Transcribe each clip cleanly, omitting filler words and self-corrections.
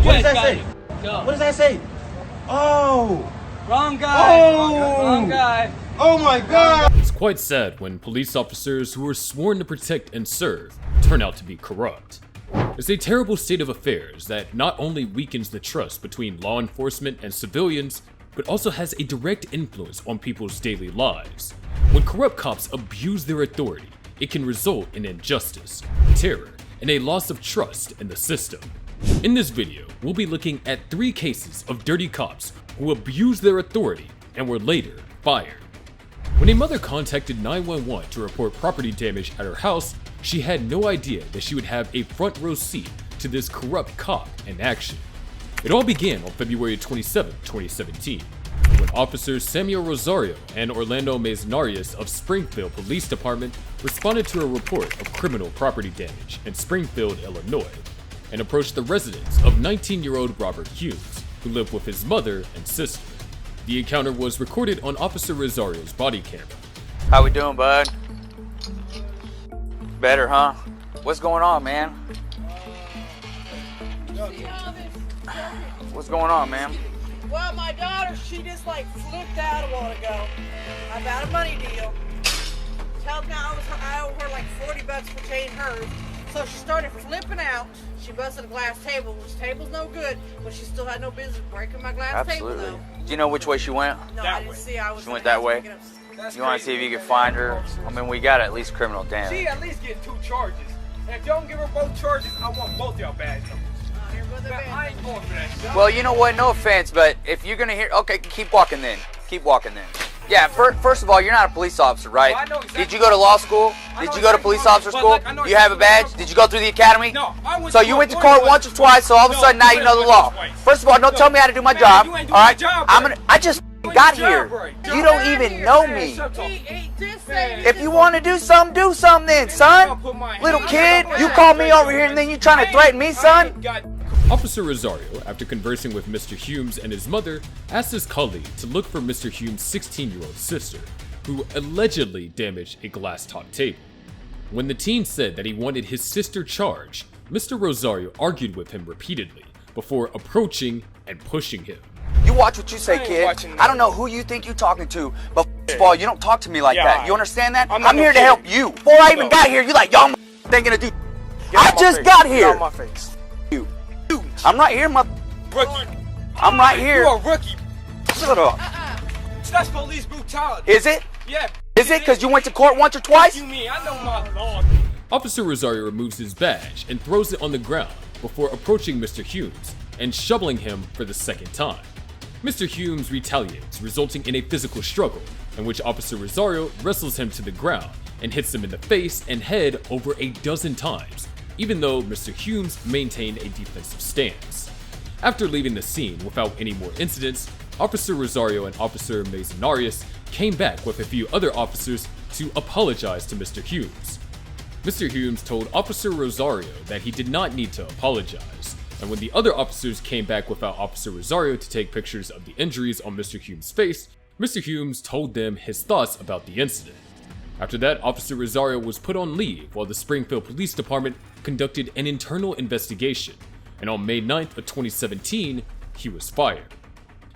What does that say? What does that say? Oh! Wrong guy! Oh! Wrong guy! Oh my God! It's quite sad when police officers who were sworn to protect and serve turn out to be corrupt. It's a terrible state of affairs that not only weakens the trust between law enforcement and civilians, but also has a direct influence on people's daily lives. When corrupt cops abuse their authority, it can result in injustice, terror, and a loss of trust in the system. In this video, we'll be looking at 3 cases of dirty cops who abused their authority and were later fired. When a mother contacted 911 to report property damage at her house, she had no idea that she would have a front row seat to this corrupt cop in action. It all began on February 27, 2017, when officers Samuel Rosario and Orlando Misconduct of Springfield Police Department responded to a report of criminal property damage in Springfield, Illinois, and approached the residence of 19-year-old Robert Humes, who lived with his mother and sister. The encounter was recorded on Officer Rosario's body camera. How we doing, bud? Better, huh? What's going on, man? What's going on, man? Well, my daughter, she just like flipped out a while ago about a money deal. Tells me I owe her like $40 for paying hers. So she started flipping out. She busted a glass table, which table's no good, but she still had no business breaking my glass table though. Do you know which way she went? No, I didn't see. I was. She went that way? You want to see if you can find her? I mean, we got at least criminal damage. She at least getting 2 charges. And if you don't give her both charges, I want both y'all bad numbers. I ain't going for that shit. Well, you know what? No offense, but if you're gonna hear, okay, keep walking then. Keep walking then. Yeah, first of all, you're not a police officer, right? Well, I know exactly. Did you go to law school? Did you go to police officer school? You have a badge? Did you go through the academy? No, I went So you went to court once or twice, so all of a sudden now you know the law. First of all, don't tell me how to do my job. All right? I just got here. You don't even know me. If you want to do something then, son. Little kid, you call me over here and then you trying to threaten me, son? Officer Rosario, after conversing with Mr. Humes and his mother, asked his colleague to look for Mr. Humes' 16-year-old sister, who allegedly damaged a glass-top table. When the teen said that he wanted his sister charged, Mr. Rosario argued with him repeatedly before approaching and pushing him. You watch what you say, kid. I don't know who you think you're talking to, but first of all, you don't talk to me like that. You understand that? I'm here to help you. Before I even got here, you like, y'all ain't gonna do. I just got here. I'm right here, Rookie. I'm right here. You're a rookie. Shut up. That's police brutality. Is it? Yeah. Is it? Because you went to court once or twice? You mean? I know my law. Officer Rosario removes his badge and throws it on the ground before approaching Mr. Humes and shoveling him for the second time. Mr. Humes retaliates, resulting in a physical struggle in which Officer Rosario wrestles him to the ground and hits him in the face and head over a dozen times, even though Mr. Humes maintained a defensive stance. After leaving the scene without any more incidents, Officer Rosario and Officer Misconduct came back with a few other officers to apologize to Mr. Humes. Mr. Humes told Officer Rosario that he did not need to apologize, and when the other officers came back without Officer Rosario to take pictures of the injuries on Mr. Humes' face, Mr. Humes told them his thoughts about the incident. After that, Officer Rosario was put on leave while the Springfield Police Department conducted an internal investigation, and on May 9th of 2017, he was fired.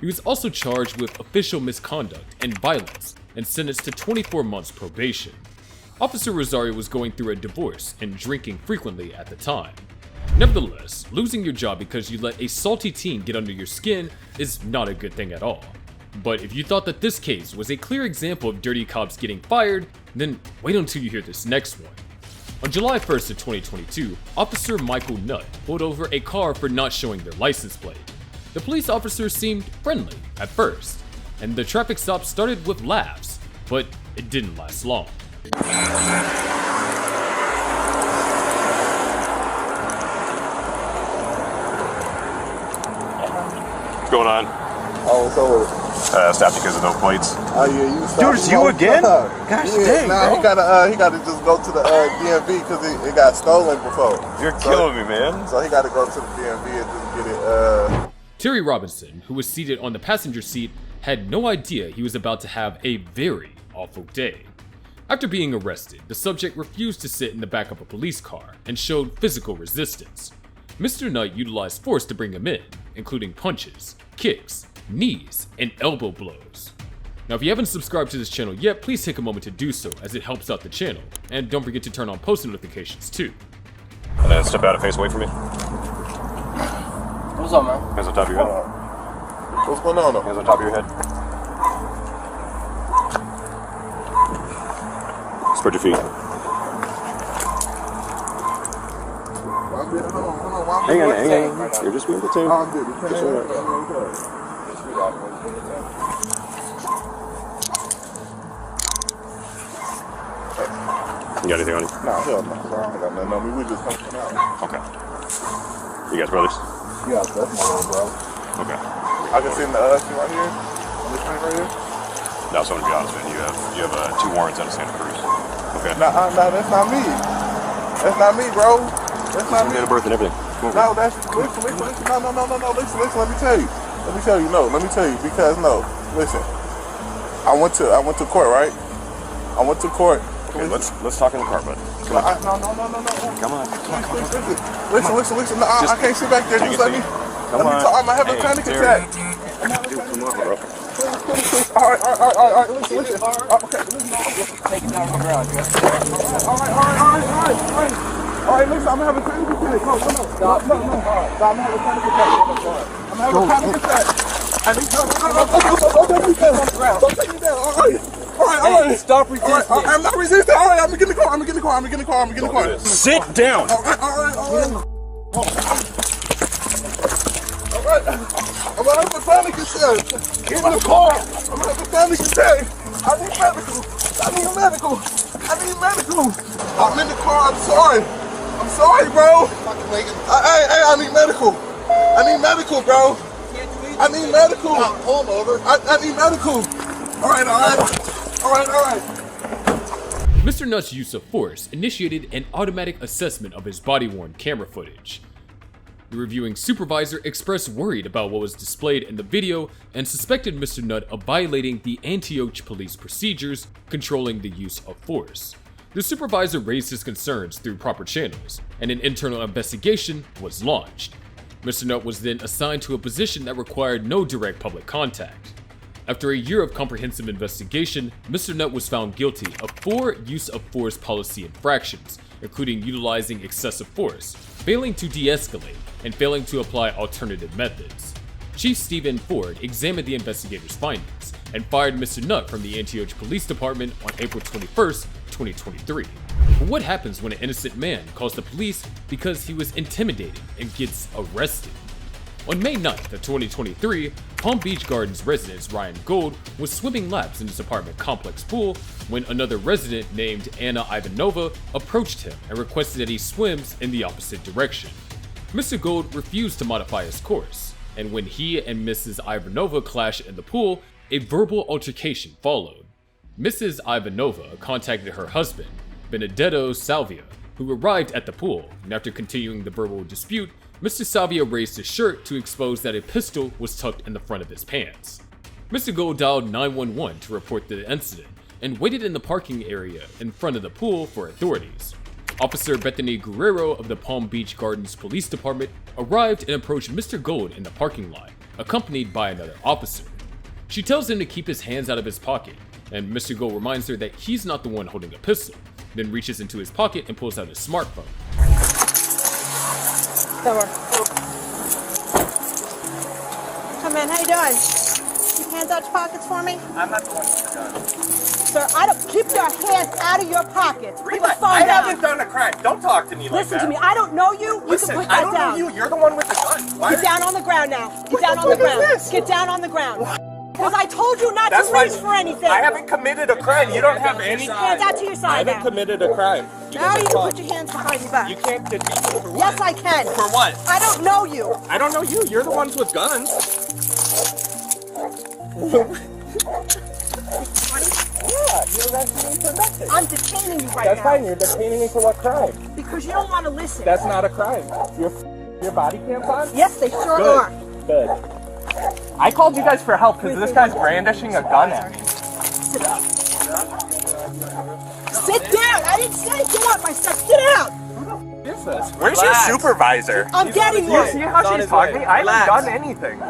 He was also charged with official misconduct and violence and sentenced to 24 months probation. Officer Rosario was going through a divorce and drinking frequently at the time. Nevertheless, losing your job because you let a salty teen get under your skin is not a good thing at all. But if you thought that this case was a clear example of dirty cops getting fired, then wait until you hear this next one. On July 1st of 2022, Officer Michael Nutt pulled over a car for not showing their license plate. The police officer seemed friendly at first, and the traffic stop started with laughs, but it didn't last long. What's going on? Oh, so Stopped because of no plates. oh yeah, you stopped. Dude, it's you again? Gosh dang, nah, bro. He gotta just go to the DMV because it got stolen before. You're killing me, man. So he got to go to the DMV and just get it. Terry Robinson, who was seated on the passenger seat, had no idea he was about to have a very awful day. After being arrested, the subject refused to sit in the back of a police car and showed physical resistance. Mr. Nutt utilized force to bring him in, including punches, kicks, knees, and elbow blows. Now if you haven't subscribed to this channel yet, please take a moment to do so as it helps out the channel, and don't forget to turn on post notifications too. And then step out and face away from me. What's up, man? Hands on top of your head. What's going on though? Hands on top of your head. Spread your feet. Hang on. You're just being the team. You got anything on you? Nah, hell no. I don't got nothing on me. We just hanging out. Okay. You guys brothers? Yeah, that's my little bro. Okay. I can see in the shit right here. On this thing right here. Now, so to be honest, man, you have 2 warrants out of Santa Cruz. Okay. Nah, that's not me. That's not me, bro. That's not me. Date of birth and everything. No, that's listen. No. Listen. Let me tell you. Let me tell you because no. Listen. I went to court, right? I went to court. Okay, let's talk in the car, bud. Come on. No. Come on. Listen. No, I can't sit back there. Just let me. Come on. I'm gonna have a panic attack. Dude, come on, bro. All right. Listen. Okay, listen. Take it down from the ground. All right, listen. I'm gonna have a panic attack. No. I'm gonna have a panic attack. I need help. Don't take me down. Don't take me down. All right. Hey, stop resisting. I'm not resisting. All right, I'm gonna get in the car. Sit down. All right. I'm gonna have a panic attack. Get in the car. I'm gonna have a panic attack. I need medical. I'm in the car. I'm sorry, bro. I need medical. Bro. I need medical. Hold over. I need medical. All right. Mr. Nutt's use of force initiated an automatic assessment of his body-worn camera footage. The reviewing supervisor expressed worried about what was displayed in the video and suspected Mr. Nutt of violating the Antioch police procedures controlling the use of force. The supervisor raised his concerns through proper channels, and an internal investigation was launched. Mr. Nutt was then assigned to a position that required no direct public contact. After a year of comprehensive investigation, Mr. Nutt was found guilty of 4 use of force policy infractions, including utilizing excessive force, failing to de-escalate, and failing to apply alternative methods. Chief Stephen Ford examined the investigators' findings and fired Mr. Nutt from the Antioch Police Department on April 21st, 2023. But what happens when an innocent man calls the police because he was intimidated and gets arrested? On May 9th of 2023, Palm Beach Gardens resident Ryan Gold was swimming laps in his apartment complex pool when another resident named Anna Ivanova approached him and requested that he swims in the opposite direction. Mr. Gold refused to modify his course, and when he and Mrs. Ivanova clashed in the pool, a verbal altercation followed. Mrs. Ivanova contacted her husband, Benedetto Salvia, who arrived at the pool, and after continuing the verbal dispute, Mr. Salvia raised his shirt to expose that a pistol was tucked in the front of his pants. Mr. Gold dialed 911 to report the incident and waited in the parking area in front of the pool for authorities. Officer Bethany Guerrero of the Palm Beach Gardens Police Department arrived and approached Mr. Gold in the parking lot, accompanied by another officer. She tells him to keep his hands out of his pocket, and Mr. Gold reminds her that he's not the one holding a pistol, then reaches into his pocket and pulls out his smartphone. Come in, how you doing? Keep hands out your pockets for me. I'm not the one with the gun. Sir, I don't keep your hands out of your pockets. Put the Relax. phone I down. haven't done a crime. Don't talk to me like Listen that. to me. I don't know you. Listen, you can put I that don't down. know you. You're the one with the gun. Why Get down on the ground now. Get down on the ground. Get down on the ground. Because I told you not That's to why reach for anything. I haven't committed a crime. You don't have any. Hands out to your I side haven't now. committed a crime. Now you can put your hands behind your back. You can't get me for what? Yes, I can. For what? I don't know you. I don't know you. You're the ones with guns. Yeah, you're arresting me for nothing. I'm detaining you right That's now. fine. You're detaining me for what crime? Because you don't want to listen. That's not a crime. Your body cam's on? Yes, they sure Good. are. Good. I called you guys for help because this guy's brandishing a gun at me. Sit up. Sit down. I didn't say get up. I said sit down. is this? Where's your supervisor? I'm getting You one. see how she's talking to me? I haven't done anything.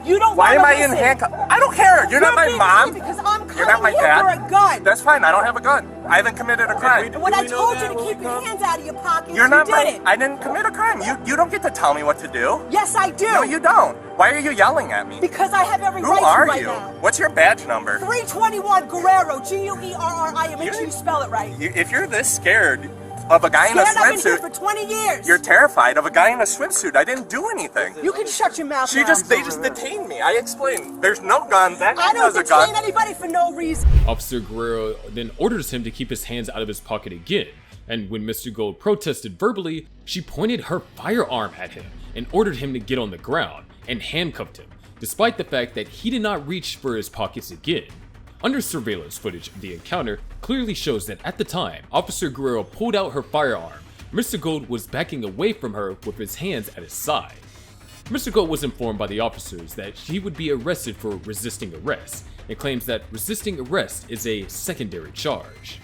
You don't Why am wanna I in listen. handcuffs? I don't care. You're not my being mom. mean because I'm You're not my coming here dad. for a gun. That's fine. I don't have a gun. I haven't committed a crime. And when I told you to keep your hands out of your pockets, You're not you did it. I didn't commit a crime. You don't get to tell me what to do. Yes, I do. No, you don't. Why are you yelling at me? Because I have every Who right to are right you? now. What's your badge number? 321 Guerrero, Guerrero. Make sure you spell it right. If you're this scared of a guy in a Scared? I've been here swimsuit, for 20 years. you're terrified of a guy in a swimsuit. I didn't do anything. You can shut your mouth now. They just detained me. I explained. There's no gun. That guy I don't has a gun. detain anybody for no reason. Officer Guerrero then orders him to keep his hands out of his pocket again, and when Mr. Gold protested verbally, she pointed her firearm at him and ordered him to get on the ground and handcuffed him, despite the fact that he did not reach for his pockets again. Under surveillance footage of the encounter clearly shows that at the time Officer Guerrero pulled out her firearm, Mr. Gold was backing away from her with his hands at his side. Mr. Gold was informed by the officers that he would be arrested for resisting arrest, and claims that resisting arrest is a secondary charge.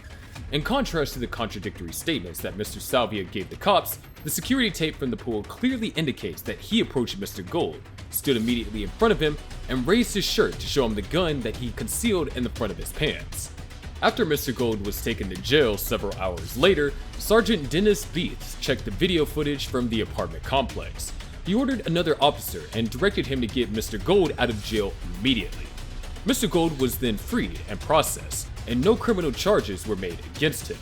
In contrast to the contradictory statements that Mr. Salvia gave the cops, the security tape from the pool clearly indicates that he approached Mr. Gold, stood immediately in front of him, and raised his shirt to show him the gun that he concealed in the front of his pants. After Mr. Gold was taken to jail several hours later, Sergeant Dennis Beath checked the video footage from the apartment complex. He ordered another officer and directed him to get Mr. Gold out of jail immediately. Mr. Gold was then freed and processed, and no criminal charges were made against him.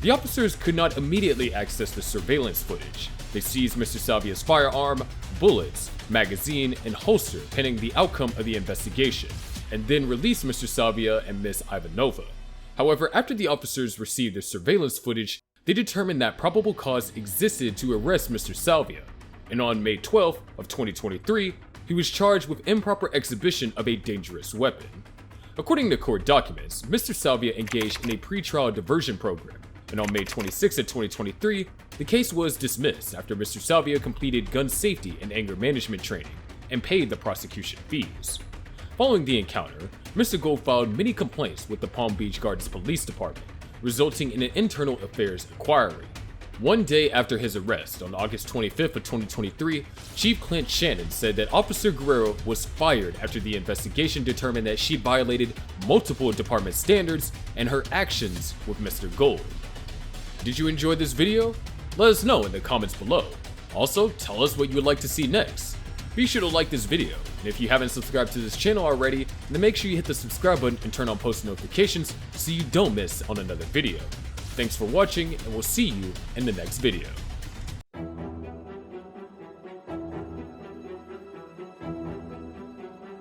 The officers could not immediately access the surveillance footage. They seized Mr. Salvia's firearm, bullets, magazine, and holster pending the outcome of the investigation, and then released Mr. Salvia and Ms. Ivanova. However, after the officers received the surveillance footage, they determined that probable cause existed to arrest Mr. Salvia, and on May 12th of 2023, he was charged with improper exhibition of a dangerous weapon. According to court documents, Mr. Salvia engaged in a pretrial diversion program, and on May 26th of 2023, the case was dismissed after Mr. Salvia completed gun safety and anger management training and paid the prosecution fees. Following the encounter, Mr. Gold filed many complaints with the Palm Beach Gardens Police Department, resulting in an internal affairs inquiry. One day after his arrest, on August 25th of 2023, Chief Clint Shannon said that Officer Guerrero was fired after the investigation determined that she violated multiple department standards and her actions with Mr. Gold. Did you enjoy this video? Let us know in the comments below. Also, tell us what you would like to see next. Be sure to like this video, and if you haven't subscribed to this channel already, then make sure you hit the subscribe button and turn on post notifications so you don't miss on another video. Thanks for watching, and we'll see you in the next video.